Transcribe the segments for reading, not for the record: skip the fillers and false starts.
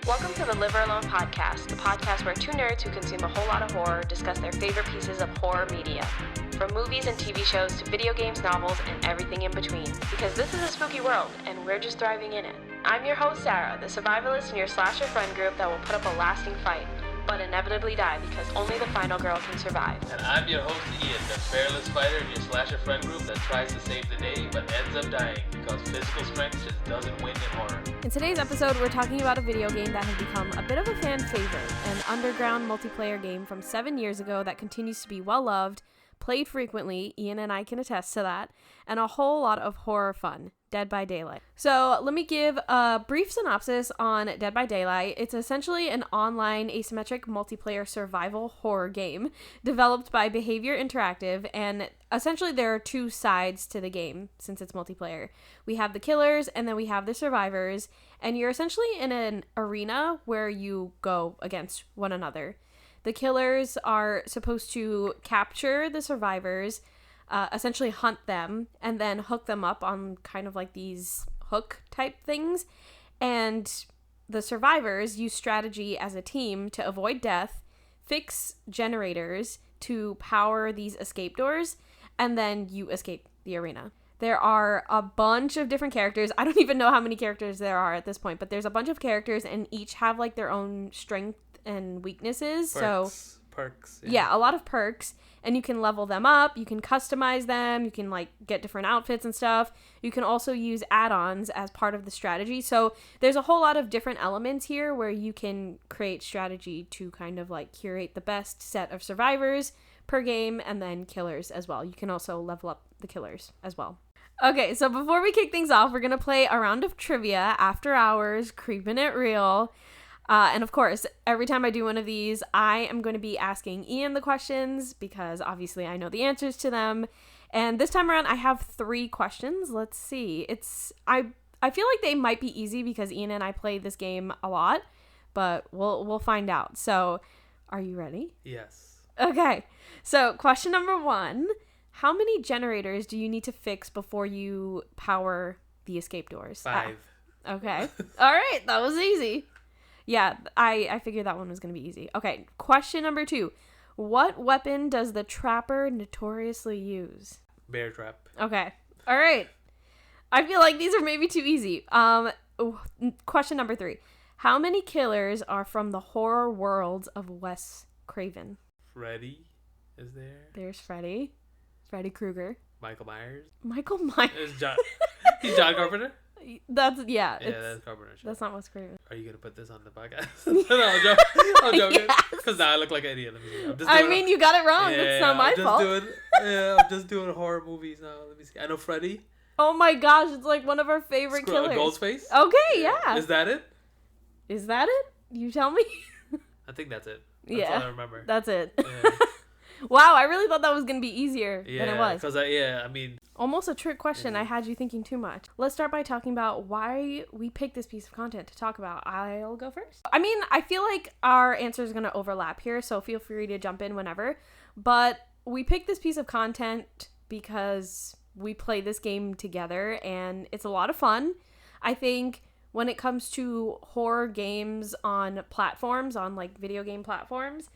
Welcome to the Live Alone podcast, the podcast where two nerds who consume a whole lot of horror discuss their favorite pieces of horror media. From movies and TV shows to video games, novels, and everything in between. Because this is a spooky world, and we're just thriving in it. I'm your host, Sarah, the survivalist in your slasher friend group that will put up a lasting fight, but inevitably die because only the final girl can survive. And I'm your host, Ian, the fearless fighter in your slasher friend group that tries to save the day but ends up dying because physical strength just doesn't win in horror. In today's episode, we're talking about a video game that has become a bit of a fan favorite, an underground multiplayer game from 7 years ago that continues to be well-loved, played frequently, Ian and I can attest to that, and a whole lot of horror fun, Dead by Daylight. So let me give a brief synopsis on Dead by Daylight. It's essentially an online asymmetric multiplayer survival horror game developed by Behavior Interactive, and essentially there are two sides to the game since it's multiplayer. We have the killers and then we have the survivors, and you're essentially in an arena where you go against one another. The killers are supposed to capture the survivors, essentially hunt them, and then hook them up on kind of like these hook type things. And the survivors use strategy as a team to avoid death, fix generators to power these escape doors, and then you escape the arena. There are a bunch of different characters. I don't even know how many characters there are at this point, but there's a bunch of characters and each have like their own strength and weaknesses. Perks. Yeah, a lot of perks, and you can level them up, you can customize them, you can like get different outfits and stuff. You can also use add-ons as part of the strategy. So there's a whole lot of different elements here where you can create strategy to kind of like curate the best set of survivors per game, and then killers as well. You can also level up the killers as well. Okay, so before we kick things off, we're gonna play a round of trivia, after hours, creeping it real. And of course, every time I do one of these, I am going to be asking Ian the questions because obviously I know the answers to them. And this time around, I have 3 questions. Let's see. I feel like they might be easy because Ian and I play this game a lot, but we'll find out. So, are you ready? Yes. Okay. So, question number 1. How many generators do you need to fix before you power the escape doors? 5. Okay. All right. That was easy. Yeah, I figured that one was going to be easy. Okay, question number 2. What weapon does the trapper notoriously use? Bear trap. Okay. All right. I feel like these are maybe too easy. Question number 3. How many killers are from the horror worlds of Wes Craven? Freddy is there. There's Freddy Krueger. Michael Myers. He's John Carpenter. That's Carpenter. That's not Wes Craven. Are you gonna put this on the podcast? No, I'm joking. Because now I look like an idiot. You got it wrong. It's not my fault. I'm just doing horror movies now. Let me see. I know Freddy. Oh my gosh, it's like one of our favorite killers. Ghostface. Okay, yeah. Is that it? You tell me. I think that's it. That's all I remember. That's it. Yeah. Wow, I really thought that was going to be easier than it was. Because Almost a trick question. I had you thinking too much. Let's start by talking about why we picked this piece of content to talk about. I'll go first. I feel like our answer is going to overlap here, so feel free to jump in whenever. But we picked this piece of content because we play this game together, and it's a lot of fun. I think when it comes to horror games on platforms, on like video game platforms,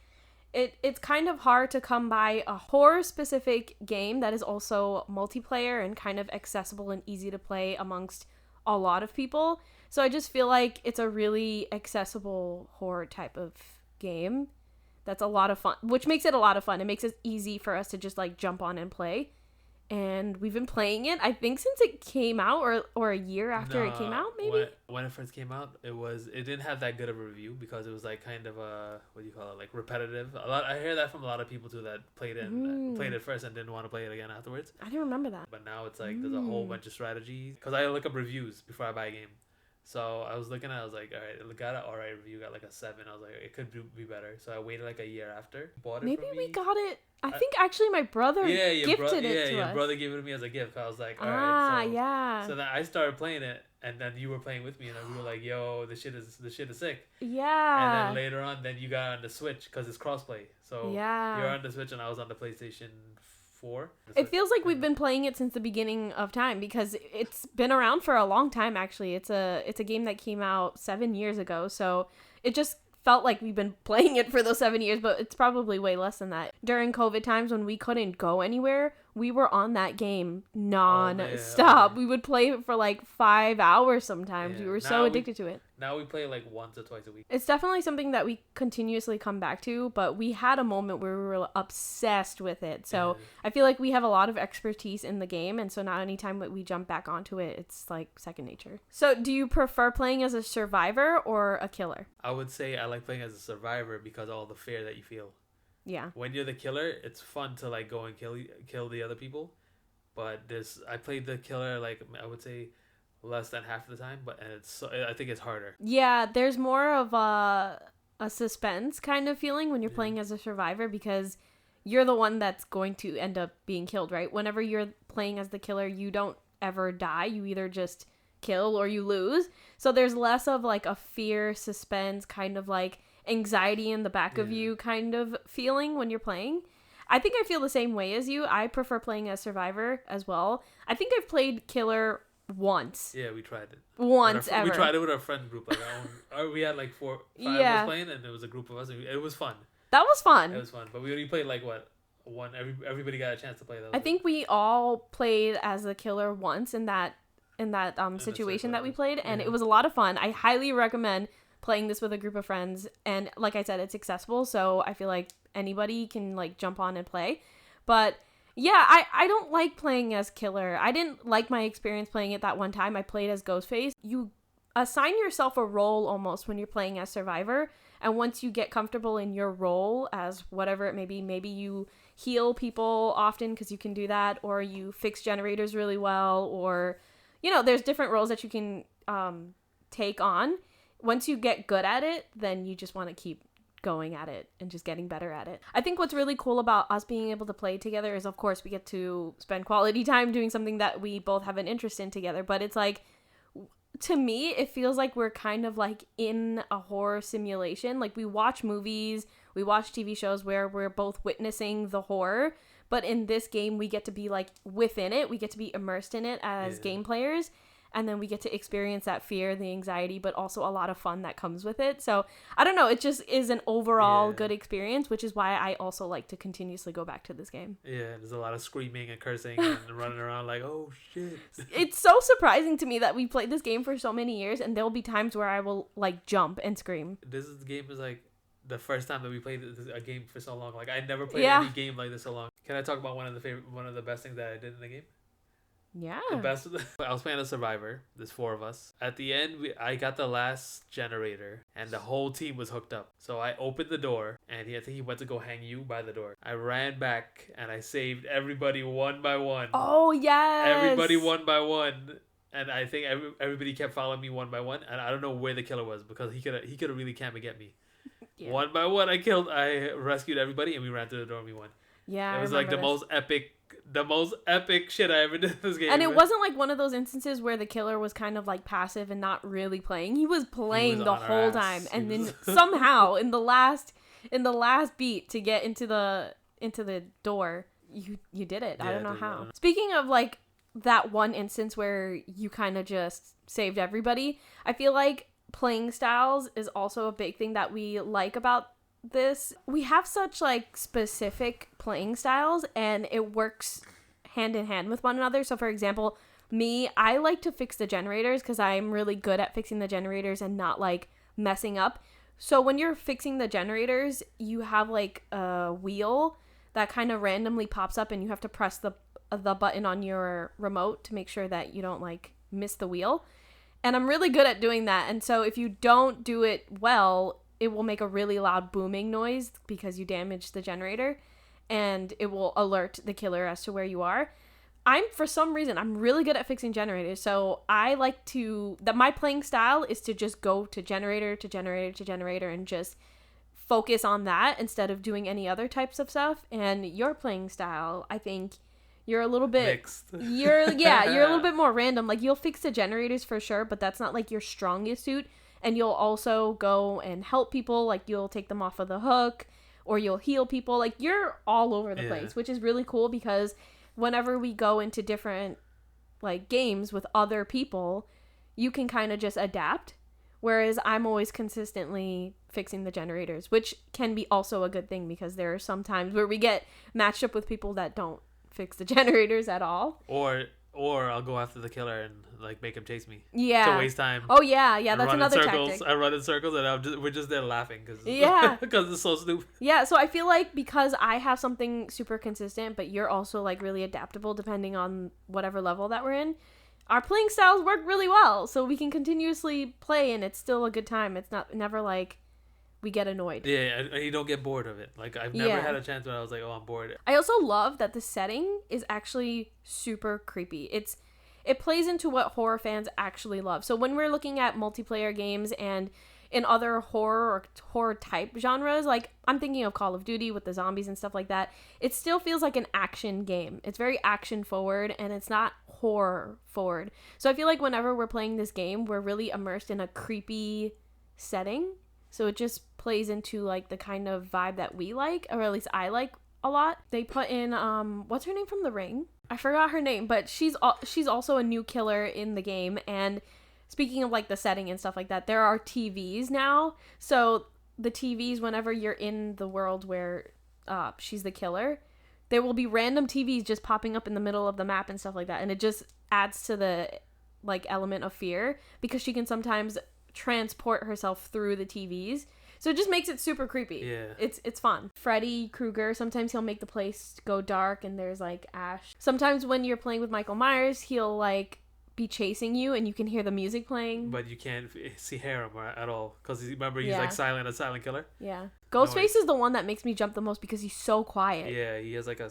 it's kind of hard to come by a horror-specific game that is also multiplayer and kind of accessible and easy to play amongst a lot of people. So I just feel like it's a really accessible horror type of game that's a lot of fun, which makes it a lot of fun. It makes it easy for us to just like jump on and play. And we've been playing it, I think, since it came out, or a year after it came out, maybe? When it first came out, it didn't have that good of a review because it was like kind of like repetitive. I hear that from a lot of people too that played it first and didn't want to play it again afterwards. I didn't remember that. But now it's like there's a whole bunch of strategies because I look up reviews before I buy a game. So I was looking at it, I was like, all right, it got an alright review, got like a 7. I was like, it could be better. So I waited like a year after. Bought it. Maybe we got it. I think actually my brother gifted it to us. Yeah, your brother gave it to me as a gift. I was like, all right. Yeah. So then I started playing it, and then you were playing with me, and we were like, yo, this shit is sick. Yeah. And then later on, then you got on the Switch because it's crossplay. So you're on the Switch, and I was on the PlayStation 4. It feels like we've been playing it since the beginning of time because it's been around for a long time. Actually, it's a game that came out 7 years ago, so it just felt like we've been playing it for those 7 years, but it's probably way less than that. During COVID times when we couldn't go anywhere, we were on that game non-stop. We would play it for like 5 hours sometimes. We were so addicted to it. Now we play like once or twice a week. It's definitely something that we continuously come back to, but we had a moment where we were obsessed with it. So I feel like we have a lot of expertise in the game, and so now anytime that we jump back onto it, it's like second nature. So do you prefer playing as a survivor or a killer? I would say I like playing as a survivor because of all the fear that you feel. Yeah. When you're the killer, it's fun to like go and kill the other people, but I played the killer like I would say less than half of the time, but I think it's harder. Yeah, there's more of a suspense kind of feeling when you're playing as a survivor because you're the one that's going to end up being killed, right? Whenever you're playing as the killer, you don't ever die. You either just kill or you lose. So there's less of like a fear, suspense, kind of like anxiety in the back of you kind of feeling when you're playing. I think I feel the same way as you. I prefer playing as survivor as well. I think I've played killer once. Yeah, we tried it. Once ever. We tried it with our friend group. Like we had like 4, 5 of us playing, and there was a group of us. And it was fun. That was fun. It was fun, but we only played like one. Everybody got a chance to play that. I think we all played as the killer once in that situation that we played, and it was a lot of fun. I highly recommend playing this with a group of friends, and like I said, it's accessible, so I feel like anybody can like jump on and play. But yeah, I don't like playing as killer. I didn't like my experience playing it that one time. I played as Ghostface. You assign yourself a role almost when you're playing as survivor, and once you get comfortable in your role as whatever it may be, maybe you heal people often because you can do that, or you fix generators really well, or there's different roles that you can take on. Once you get good at it, then you just want to keep going at it and just getting better at it. I think what's really cool about us being able to play together is, of course, we get to spend quality time doing something that we both have an interest in together. But it's like, to me, it feels like we're kind of like in a horror simulation. Like we watch movies, we watch TV shows where we're both witnessing the horror. But in this game, we get to be like within it. We get to be immersed in it as game players. And then we get to experience that fear, the anxiety, but also a lot of fun that comes with it. So, I don't know. It just is an overall good experience, which is why I also like to continuously go back to this game. Yeah, there's a lot of screaming and cursing and running around like, oh, shit. It's so surprising to me that we played this game for so many years, and there'll be times where I will, like, jump and scream. This game is, like, the first time that we played a game for so long. Like, I never played any game like this so long. Can I talk about one of the best things that I did in the game? Yeah. I was playing a survivor. There's 4 of us. At the end, I got the last generator, and the whole team was hooked up. So I opened the door, and I think he went to go hang you by the door. I ran back, and I saved everybody one by one. Oh, yes. Everybody one by one. And I think everybody kept following me one by one. And I don't know where the killer was because he could have really come and get me. Yeah. One by one, I rescued everybody, and we ran through the door and we won. Yeah, it was like the most epic shit I ever did in this game. And it wasn't like one of those instances where the killer was kind of like passive and not really playing. He was playing the whole time, and then somehow in the last beat to get into the door, you did it. Yeah, I don't know how. Speaking of like that one instance where you kind of just saved everybody, I feel like playing styles is also a big thing that we like about this. We have such like specific playing styles, and it works hand in hand with one another. So for example, I like to fix the generators because I'm really good at fixing the generators and not like messing up. So when you're fixing the generators, you have like a wheel that kind of randomly pops up, and you have to press the button on your remote to make sure that you don't like miss the wheel. And I'm really good at doing that. And so if you don't do it well, it will make a really loud booming noise because you damaged the generator, and it will alert the killer as to where you are. For some reason, I'm really good at fixing generators, so I like my playing style is to just go to generator to generator to generator and just focus on that instead of doing any other types of stuff. And your playing style, I think you're a little bit mixed. You're a little bit more random. Like you'll fix the generators for sure, but that's not like your strongest suit. And you'll also go and help people, like you'll take them off of the hook, or you'll heal people. Like, you're all over the Yeah. place, which is really cool because whenever we go into different, like, games with other people, you can kind of just adapt. Whereas I'm always consistently fixing the generators, which can be also a good thing because there are some times where we get matched up with people that don't fix the generators at all. Or I'll go after the killer and like make him chase me. Yeah. To waste time. Oh yeah, that's run another in circles. tactic. I run in circles and we're just there laughing because Yeah. because it's so stupid. Yeah, so I feel like because I have something super consistent, but you're also like really adaptable depending on whatever level that we're in, our playing styles work really well. So we can continuously play and it's still a good time. It's never like we get annoyed. Yeah, and you don't get bored of it. Like, I've never had a chance where I was like, oh, I'm bored. I also love that the setting is actually super creepy. It plays into what horror fans actually love. So when we're looking at multiplayer games and in other horror or horror type genres, like I'm thinking of Call of Duty with the zombies and stuff like that, it still feels like an action game. It's very action forward and it's not horror forward. So I feel like whenever we're playing this game, we're really immersed in a creepy setting. So it just plays into like the kind of vibe that we like, or at least I like a lot. They put in what's her name from The Ring? I forgot her name, but she's also a new killer in the game. And speaking of like the setting and stuff like that, there are TVs now. So the TVs, whenever you're in the world where she's the killer, there will be random TVs just popping up in the middle of the map and stuff like that. And it just adds to the like element of fear because she can sometimes transport herself through the TVs. So it just makes it super creepy. Yeah. It's fun. Freddy Krueger, sometimes he'll make the place go dark and there's like ash. Sometimes when you're playing with Michael Myers, he'll like be chasing you and you can hear the music playing. But you can't hear him at all because remember he's like a silent killer. Yeah. Ghostface is the one that makes me jump the most because he's so quiet. Yeah, he's like a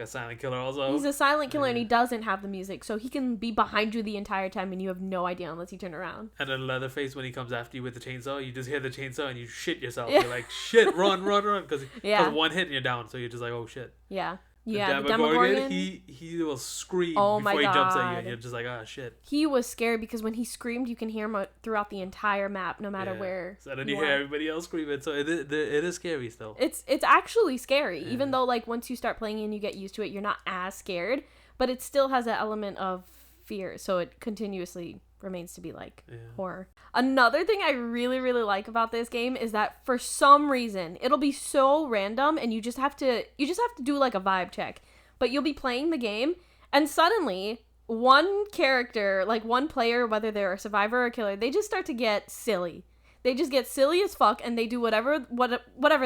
silent killer also. He's a silent killer and he doesn't have the music, so he can be behind you the entire time and you have no idea unless you turn around. And then Leatherface, when he comes after you with the chainsaw, you just hear the chainsaw and you shit yourself. Yeah. You're like, shit, run, because one hit and you're down, so you're just like, oh shit. Yeah. Yeah, the Demogorgon, he will scream before he jumps at you, and you're just like, ah, shit. He was scared because when he screamed, you can hear him throughout the entire map, no matter where. So then you hear everybody else screaming, so it is scary still. It's actually scary, even though like once you start playing and you get used to it, you're not as scared, but it still has that element of fear, so it continuously remains to be like horror. Another thing I really, really like about this game is that for some reason it'll be so random and you just have to do like a vibe check, but you'll be playing the game and suddenly one character, like one player, whether they're a survivor or a killer, they just start to get silly. They just get silly as fuck and they do whatever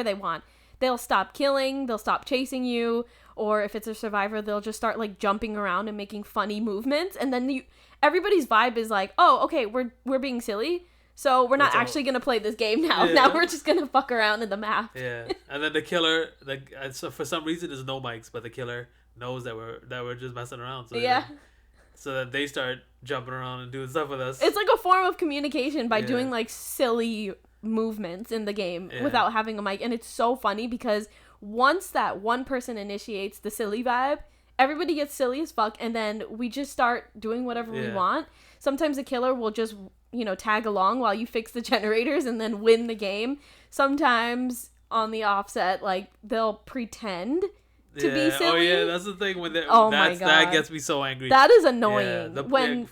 they want. They'll stop killing, they'll stop chasing you, or if it's a survivor, they'll just start like jumping around and making funny movements, and then everybody's vibe is like, oh, okay, we're being silly, so we're not actually gonna play this game now. Yeah. Now we're just gonna fuck around in the map. Yeah, and then the killer, so for some reason there's no mics, but the killer knows that we're just messing around. So so that they start jumping around and doing stuff with us. It's like a form of communication by doing like silly movements in the game without having a mic, and it's so funny because once that one person initiates the silly vibe, everybody gets silly as fuck, and then we just start doing whatever we want. Sometimes the killer will just, tag along while you fix the generators and then win the game. Sometimes on the offset, like they'll pretend to be silly. Oh yeah, that's the thing when that gets me so angry. That is annoying. When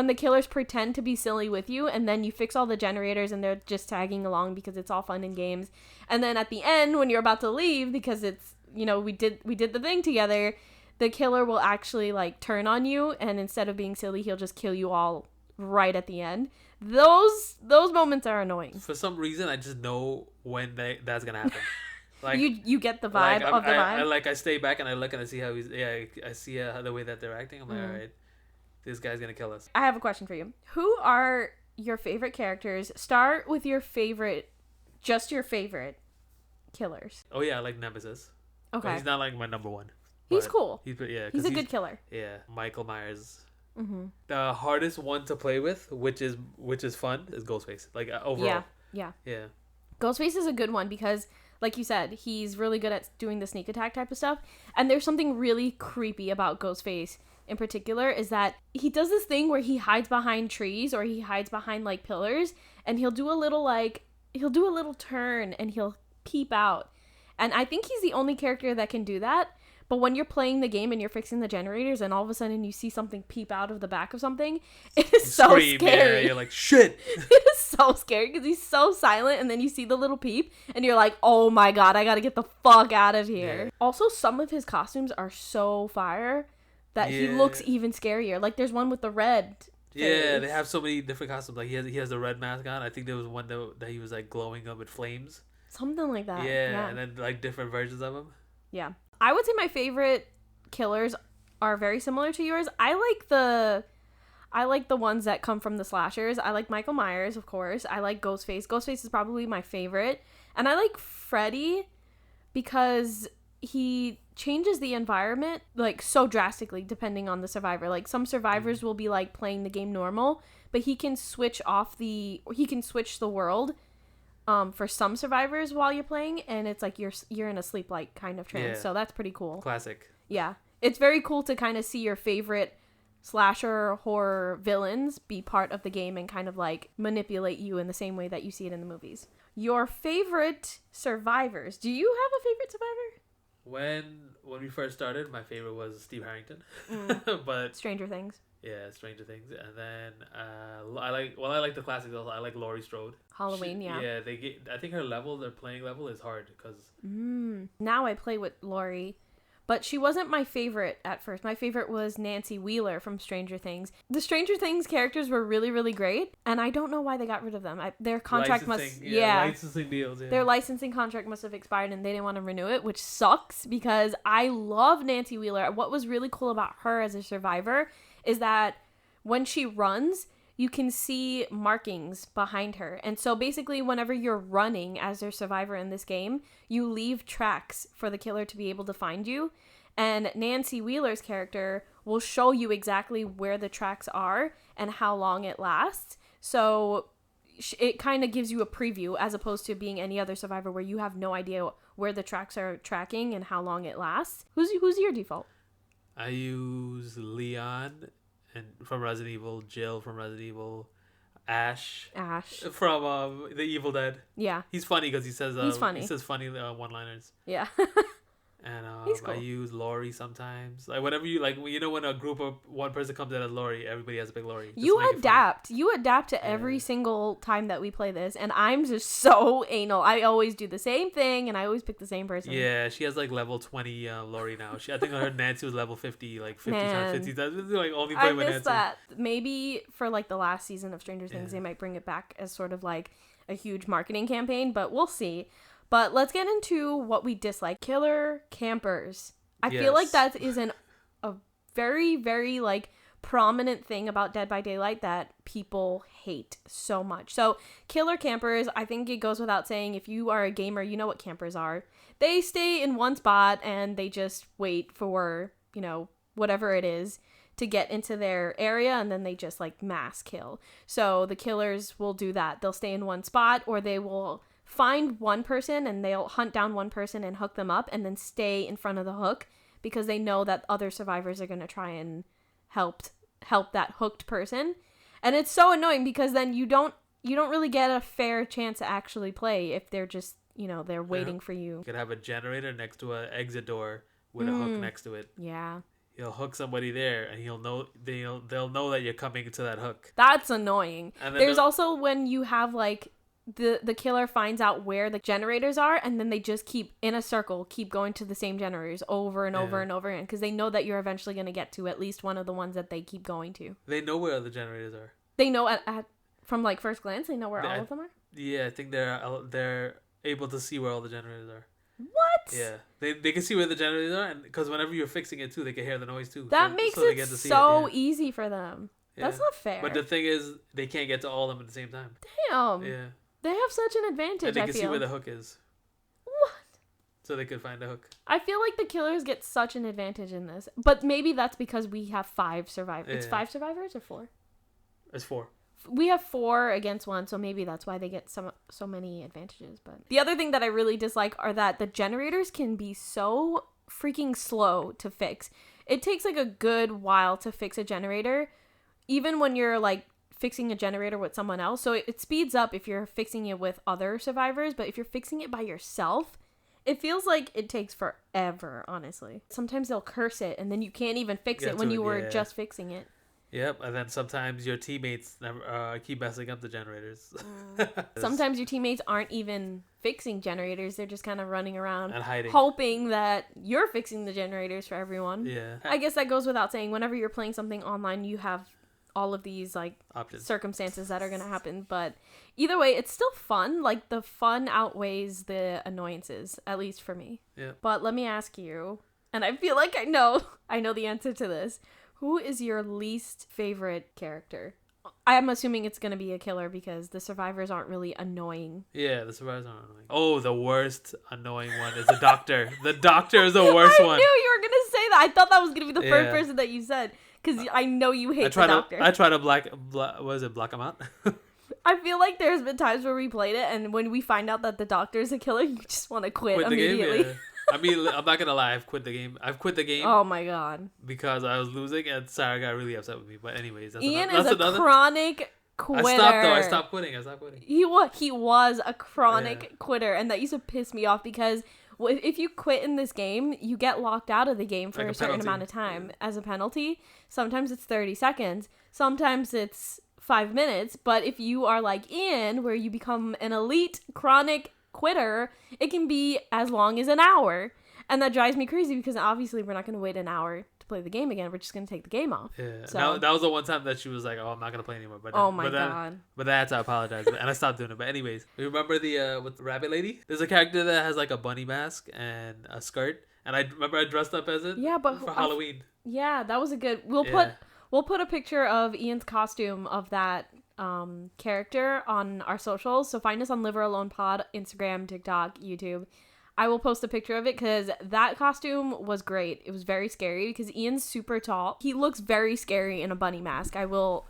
the killers pretend to be silly with you and then you fix all the generators and they're just tagging along because it's all fun and games. And then at the end when you're about to leave because it's we did the thing together, the killer will actually like turn on you and instead of being silly, he'll just kill you all right at the end. Those moments are annoying. For some reason, I just know when that's gonna happen. Like you get the vibe of the vibe. I stay back and I look and I see how I see the way that they're acting. I'm like, all right, this guy's gonna kill us. I have a question for you. Who are your favorite characters? Start with your favorite killers. Oh yeah, I like Nemesis. Okay. But he's not like my number one. He's cool. He's a good killer. Yeah, Michael Myers. Mm-hmm. The hardest one to play with, which is fun, is Ghostface. Like overall. Yeah. Ghostface is a good one because, like you said, he's really good at doing the sneak attack type of stuff. And there's something really creepy about Ghostface in particular is that he does this thing where he hides behind trees or he hides behind like pillars, and he'll do a little turn and he'll peep out. And I think he's the only character that can do that. But when you're playing the game and you're fixing the generators and all of a sudden you see something peep out of the back of something, it is so scary. Yeah, you're like, shit. It is so scary because he's so silent, and then you see the little peep and you're like, oh my god, I gotta get the fuck out of here. Yeah. Also, some of his costumes are so fire that he looks even scarier. Like there's one with the red face. Yeah, they have so many different costumes. Like he has the red mask on. I think there was one that he was like glowing up with flames. Something like that. Yeah, and then like different versions of him. Yeah. I would say my favorite killers are very similar to yours. I like the ones that come from the slashers. I like Michael Myers, of course. I like Ghostface. Ghostface is probably my favorite. And I like Freddy because he changes the environment like so drastically depending on the survivor. Like some survivors will be like playing the game normal, but he can switch the world for some survivors while you're playing, and it's like you're in a sleep-like kind of trance. So that's pretty cool. Classic. Yeah, it's very cool to kind of see your favorite slasher horror villains be part of the game and kind of like manipulate you in the same way that you see it in the movies. Your favorite survivors. Do you have a favorite survivor? When we first started, my favorite was Steve Harrington. But Stranger Things. Yeah, Stranger Things. And then I like the classics also. I like Laurie Strode. Halloween, yeah. Yeah, I think their playing level is hard because now I play with Laurie, but she wasn't my favorite at first. My favorite was Nancy Wheeler from Stranger Things. The Stranger Things characters were really, really great, and I don't know why they got rid of them. Their contract licensing deals. Yeah. Their licensing contract must have expired, and they didn't want to renew it, which sucks because I love Nancy Wheeler. What was really cool about her as a survivor is that when she runs, you can see markings behind her. And so basically whenever you're running as a survivor in this game, you leave tracks for the killer to be able to find you. And Nancy Wheeler's character will show you exactly where the tracks are and how long it lasts. So it kind of gives you a preview as opposed to being any other survivor where you have no idea where the tracks are tracking and how long it lasts. Who's your default? I use Leon from Resident Evil, Jill from Resident Evil, Ash from The Evil Dead. Yeah, he's funny because he says funny one-liners. Yeah. And he's cool. I use Laurie sometimes. Like whenever you when a group of one person comes in as Laurie, everybody has to pick Laurie. You adapt to every single time that we play this, and I'm just so anal. I always do the same thing, and I always pick the same person. Yeah, she has like level 20 Laurie now. I think I heard Nancy was level 50, like 50 times 50 times. Like only play with Nancy. I missed that. Maybe for like the last season of Stranger Things, they might bring it back as sort of like a huge marketing campaign, but we'll see. But let's get into what we dislike. Killer campers. I feel like that is a very, very like prominent thing about Dead by Daylight that people hate so much. So killer campers, I think it goes without saying, if you are a gamer, you know what campers are. They stay in one spot and they just wait for, whatever it is to get into their area, and then they just like mass kill. So the killers will do that. They'll stay in one spot, or they will find one person and they'll hunt down one person and hook them up and then stay in front of the hook because they know that other survivors are going to try and help that hooked person. And it's so annoying because then you don't really get a fair chance to actually play if they're just, they're waiting for you. You could have a generator next to an exit door with a hook next to it. Yeah. He'll hook somebody there, and they'll know that you're coming to that hook. That's annoying. And then there's also when you have like the killer finds out where the generators are, and then they just keep in a circle, keep going to the same generators over and over and over again because they know that you're eventually going to get to at least one of the ones that they keep going to. They know where the generators are. They know at from like first glance, they know where all of them are. Yeah, I think they're able to see where all the generators are. What? Yeah, they can see where the generators are, and because whenever you're fixing it too, they can hear the noise too. That makes it so easy for them. Yeah. That's not fair. But the thing is, they can't get to all of them at the same time. Damn. Yeah. They have such an advantage, and they can see where the hook is. What? So they could find the hook. I feel like the killers get such an advantage in this. But maybe that's because we have 5 survivors. Yeah. It's 5 survivors or 4? It's 4. We have 4 against 1, so maybe that's why they get so many advantages. But the other thing that I really dislike are that the generators can be so freaking slow to fix. It takes like a good while to fix a generator. Even when you're like fixing a generator with someone else. So it speeds up if you're fixing it with other survivors, but if you're fixing it by yourself, it feels like it takes forever, honestly. Sometimes they'll curse it, and then you can't even fix it when you were just fixing it. Yep, and then sometimes your teammates keep messing up the generators. Sometimes your teammates aren't even fixing generators. They're just kind of running around and hiding, hoping that you're fixing the generators for everyone. Yeah. I guess that goes without saying. Whenever you're playing something online, you have all of these options, circumstances that are going to happen. But either way, it's still fun. Like, the fun outweighs the annoyances, at least for me. Yeah. But let me ask you, and I feel like I know the answer to this. Who is your least favorite character? I'm assuming it's going to be a killer because the survivors aren't really annoying. Yeah, the survivors aren't annoying. Oh, the worst annoying one is the doctor. The doctor is the worst one. I knew you were going to say that. I thought that was going to be the first person that you said because I know you hate the doctor. I try to block him out? I feel like there's been times where we played it and when we find out that the doctor is a killer, you just want to quit immediately. The game? Yeah. I mean, I'm not gonna lie. I've quit the game. Oh my god! Because I was losing, and Sarah got really upset with me. But anyways, Ian is a chronic quitter. I stopped quitting. He was a chronic quitter, and that used to piss me off because if you quit in this game, you get locked out of the game for a certain amount of time as a penalty. Sometimes it's 30 seconds. Sometimes it's 5 minutes. But if you are like Ian, where you become an elite chronic quitter, it can be as long as an hour, and that drives me crazy because obviously we're not going to wait an hour to play the game again. We're just going to take the game off. Yeah, so that was the one time that she was like, "Oh, I'm not going to play anymore." But God! But then I had to apologize, and I stopped doing it. But anyways, you remember with the rabbit lady? There's a character that has like a bunny mask and a skirt, and I remember I dressed up as it. Yeah, but for Halloween. Yeah, that was a good. We'll put a picture of Ian's costume of that character on our socials, so find us on liveralonepod, Instagram, TikTok, YouTube. I will post a picture of it because that costume was great. It was very scary because Ian's super tall. He looks very scary in a bunny mask. I will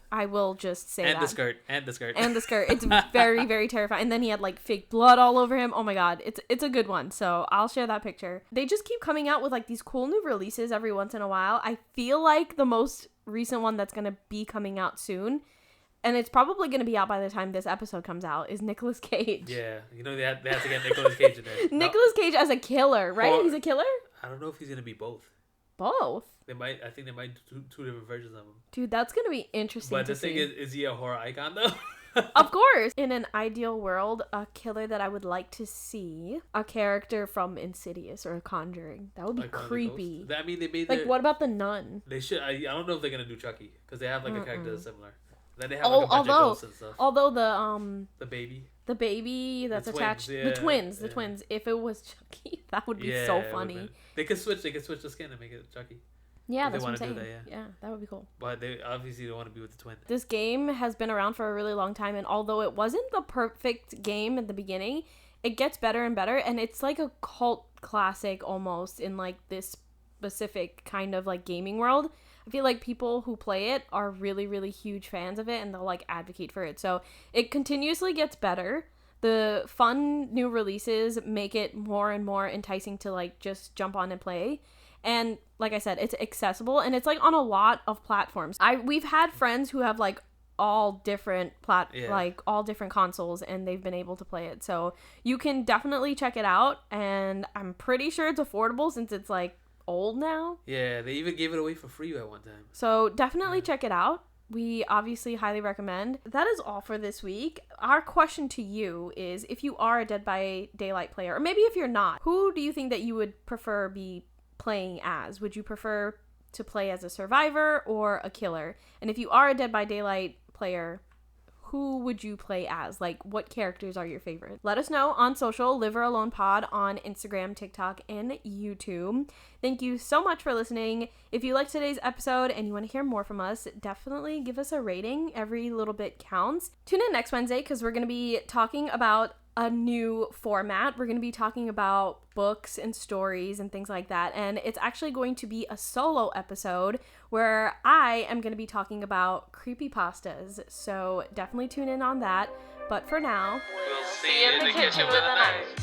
just say that. And the skirt. It's very, very terrifying. And then he had like fake blood all over him. Oh my god, it's a good one. So I'll share that picture. They just keep coming out with like these cool new releases every once in a while. I feel like the most recent one that's gonna be coming out soon, and it's probably going to be out by the time this episode comes out, is Nicolas Cage. Yeah, they have to get Nicolas Cage in there. Nicolas Cage as a killer, right? He's a killer? I don't know if he's going to be both. Both? I think they might do two different versions of him. Dude, that's going to be interesting to see. But the thing is he a horror icon, though? Of course. In an ideal world, a killer that I would like to see, a character from Insidious or Conjuring. That would be like creepy. I mean, they made what about the Nun? They should. I don't know if they're going to do Chucky, because they have like a character that's similar. Then they have like a bunch of ghosts and stuff. Although the baby that's attached, the twins. If it was Chucky, that would be so funny. They could switch the skin and make it Chucky. Yeah, that's what I'm saying. Yeah, that would be cool. But they obviously don't want to be with the twin. This game has been around for a really long time, and although it wasn't the perfect game at the beginning, it gets better and better, and it's like a cult classic almost in like this specific kind of like gaming world. I feel like people who play it are really, really huge fans of it, and they'll like advocate for it. So it continuously gets better. The fun new releases make it more and more enticing to like just jump on and play. And like I said, it's accessible, and it's like on a lot of platforms. We've had friends who have like all different all different consoles, and they've been able to play it. So you can definitely check it out, and I'm pretty sure it's affordable since it's like old now. Yeah, they even gave it away for free at one time. So definitely check it out. We obviously highly recommend. That is all for this week. Our question to you is, if you are a Dead by Daylight player, or maybe if you're not, who do you think that you would prefer be playing as? Would you prefer to play as a survivor or a killer? And if you are a Dead by Daylight player, who would you play as? Like, what characters are your favorite? Let us know on social, liveralonepod on Instagram, TikTok, and YouTube. Thank you so much for listening. If you liked today's episode and you want to hear more from us, definitely give us a rating. Every little bit counts. Tune in next Wednesday because we're going to be talking about a new format. We're going to be talking about books and stories and things like that. And it's actually going to be a solo episode where I am going to be talking about creepypastas. So definitely tune in on that. But for now, we'll see you in the kitchen with a knife.